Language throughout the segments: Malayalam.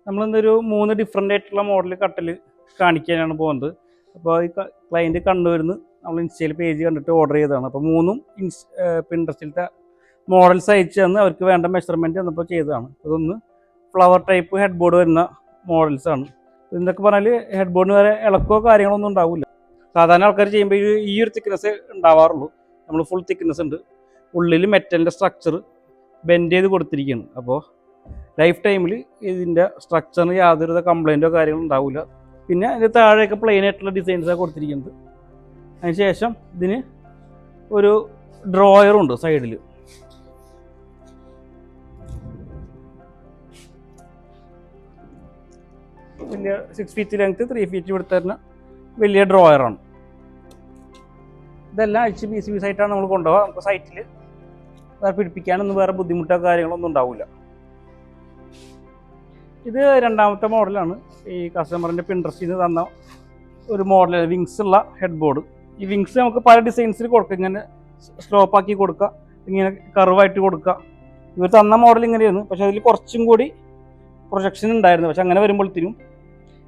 നമ്മളിന്നൊരു 3 ഡിഫറെൻ്റ് ആയിട്ടുള്ള മോഡൽ കട്ടിൽ കാണിക്കാനാണ് പോകുന്നത്. അപ്പോൾ ഈ ക്ലയൻറ്റ് കണ്ണൂരിൽ നിന്ന് നമ്മൾ ഇൻസ്റ്റയിൽ പേജ് കണ്ടിട്ട് ഓർഡർ ചെയ്തതാണ്. അപ്പോൾ 3ഉം പിൻട്രസ്റ്റിലത്തെ മോഡൽസ് അയച്ചു തന്ന് അവർക്ക് വേണ്ട മെഷർമെൻറ്റ് തന്നപ്പോൾ ചെയ്തതാണ്. ഇതൊന്ന് ഫ്ലവർ ടൈപ്പ് ഹെഡ് ബോർഡ് വരുന്ന മോഡൽസാണ്. ഇതൊക്കെ പറഞ്ഞാൽ ഹെഡ് ബോർഡിന് വരെ ഇളക്കോ കാര്യങ്ങളൊന്നും ഉണ്ടാവില്ല. സാധാരണ ആൾക്കാർ ചെയ്യുമ്പോൾ ഈ ഒരു തിക്നെസ് ഉണ്ടാവാറുള്ളൂ. നമ്മൾ ഫുൾ തിക്നെസ് ഉണ്ട്. ഉള്ളിൽ മെറ്റലിൻ്റെ സ്ട്രക്ചർ ബെൻഡ് ചെയ്ത് കൊടുത്തിരിക്കുകയാണ്. അപ്പോൾ ലൈഫ് ടൈമിൽ ഇതിൻ്റെ സ്ട്രക്ചറിന് യാതൊരുവിധ കംപ്ലൈൻറ്റോ കാര്യങ്ങളോ ഉണ്ടാവില്ല. പിന്നെ അതിൻ്റെ താഴെയൊക്കെ പ്ലെയിൻ ആയിട്ടുള്ള ഡിസൈൻസാണ് കൊടുത്തിരിക്കുന്നത്. അതിനുശേഷം ഇതിന് ഒരു ഡ്രോയറുണ്ട് സൈഡിൽ. വലിയ 6 ഫീറ്റ് ലെങ്ത്ത് 3 ഫീറ്റ് എടുത്ത് തരുന്ന വലിയ ഡ്രോയറാണ്. ഇതെല്ലാം HPCVs ആയിട്ടാണ് നമ്മൾ കൊണ്ടുപോകുക. നമുക്ക് സൈറ്റിൽ വേറെ പിടിപ്പിക്കാനൊന്നും വേറെ ബുദ്ധിമുട്ടോ കാര്യങ്ങളൊന്നും ഉണ്ടാവില്ല. ഇത് രണ്ടാമത്തെ മോഡലാണ്. ഈ കസ്റ്റമറിൻ്റെ പിൻട്രസ്റ്റിൽ നിന്ന് തന്ന ഒരു മോഡൽ, വിങ്സ് ഉള്ള ഹെഡ് ബോർഡ്. ഈ വിങ്സ് നമുക്ക് പല ഡിസൈൻസിൽ കൊടുക്കുക. ഇങ്ങനെ സ്ലോപ്പാക്കി കൊടുക്കുക, ഇങ്ങനെ കർവായിട്ട് കൊടുക്കുക. ഇവർ തന്ന മോഡൽ ഇങ്ങനെയായിരുന്നു. പക്ഷേ അതിൽ കുറച്ചും കൂടി പ്രൊജക്ഷൻ ഉണ്ടായിരുന്നു. പക്ഷെ അങ്ങനെ വരുമ്പോഴത്തേനും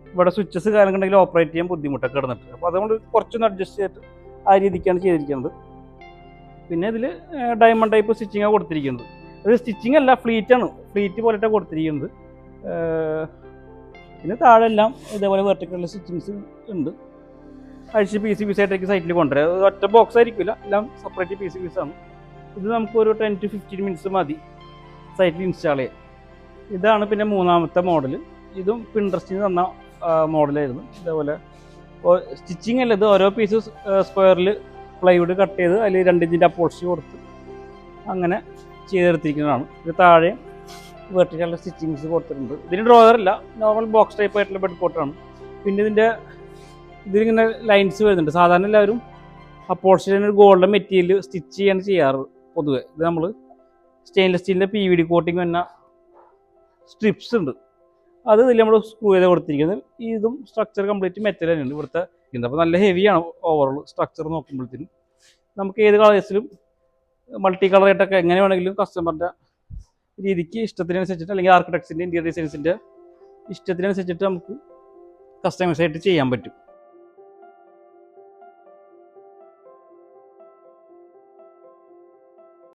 ഇവിടെ സ്വിച്ചസ് കാര്യങ്ങൾ ഉണ്ടെങ്കിൽ ഓപ്പറേറ്റ് ചെയ്യാൻ ബുദ്ധിമുട്ടൊക്കെ കിടന്നിട്ട്, അപ്പോൾ അതുകൊണ്ട് കുറച്ചൊന്ന് അഡ്ജസ്റ്റ് ചെയ്തിട്ട് ആ രീതിക്കാണ് ചെയ്തിരിക്കുന്നത്. പിന്നെ ഇതിൽ ഡയമണ്ട് ടൈപ്പ് സ്റ്റിച്ചിങ്ങാണ് കൊടുത്തിരിക്കുന്നത്. ഇത് സ്റ്റിച്ചിങ് അല്ല, ഫ്ലീറ്റാണ്. ഫ്ലീറ്റ് പോലെയാണ് കൊടുത്തിരിക്കുന്നത്. പിന്നെ താഴെ എല്ലാം ഇതേപോലെ വെർട്ടിക്കൽ സ്റ്റിച്ചിങ്സ് ഉണ്ട്. HPCVs ആയിട്ടേക്ക് സൈറ്റിൽ കൊണ്ടുവരാം. ഒറ്റ ബോക്സ് ആയിരിക്കില്ല, എല്ലാം സെപ്പറേറ്റ് PCBs ആണ്. ഇത് നമുക്കൊരു 10 to 15 മിനിറ്റ്സ് മതി സൈറ്റിൽ ഇൻസ്റ്റാൾ ചെയ്യാൻ. ഇതാണ് പിന്നെ മൂന്നാമത്തെ മോഡൽ. ഇതും പിൻട്രസ്റ്റിന് തന്ന മോഡലായിരുന്നു. ഇതേപോലെ സ്റ്റിച്ചിങ് അല്ല, ഇത് ഓരോ പീസ് സ്ക്വയറിൽ പ്ലൈവുഡ് കട്ട് ചെയ്ത് അതിൽ 2 ഇഞ്ചിൻ്റെ അപ്പോൾസ്റ്റി കൊടുത്ത് അങ്ങനെ ചെയ്തെടുത്തിരിക്കുന്നതാണ്. ഇത് താഴെ വെർട്ടിക്കൽ സ്റ്റിച്ചിങ്സ് കൊടുത്തിട്ടുണ്ട്. ഇതിന് ഡ്രോയറില്ല, നോർമൽ ബോക്സ് ടൈപ്പ് ആയിട്ടുള്ള ബെഡ് കോട്ടാണ്. പിന്നെ ഇതിലിങ്ങനെ ലൈൻസ് വരുന്നുണ്ട്. സാധാരണ എല്ലാവരും അപ്പോൾസ്റ്റിന് ഒരു ഗോൾഡൻ മെറ്റീരിയൽ സ്റ്റിച്ച് ചെയ്യാണ് ചെയ്യാറ് പൊതുവെ. ഇത് നമ്മൾ സ്റ്റെയിൻലെസ് സ്റ്റീലിൻ്റെ PVD കോട്ടിങ് വന്ന സ്ട്രിപ്സ് ഉണ്ട്, അത് ഇതിൽ നമ്മൾ സ്ക്രൂ ചെയ്ത് കൊടുത്തിരിക്കുന്നത്. ഇതും സ്ട്രക്ചർ കംപ്ലീറ്റ് മെറ്റൽ തന്നെയാണ് ഇവിടുത്തെ. അപ്പോൾ നല്ല ഹെവിയാണ് ഓവറോൾ സ്ട്രക്ചർ നോക്കുമ്പോഴത്തേനും. നമുക്ക് ഏത് കളേഴ്സിലും മൾട്ടി കളറായിട്ടൊക്കെ എങ്ങനെ വേണമെങ്കിലും കസ്റ്റമറിൻ്റെ രീതിക്ക് ഇഷ്ടത്തിനനുസരിച്ചിട്ട്, അല്ലെങ്കിൽ ആർക്കിടെക്ട്സിൻ്റെ ഇൻറ്റീരിയർ ഡിസൈൻസിൻ്റെ ഇഷ്ടത്തിനനുസരിച്ചിട്ട് നമുക്ക് കസ്റ്റമൈസ് ആയിട്ട് ചെയ്യാൻ പറ്റും.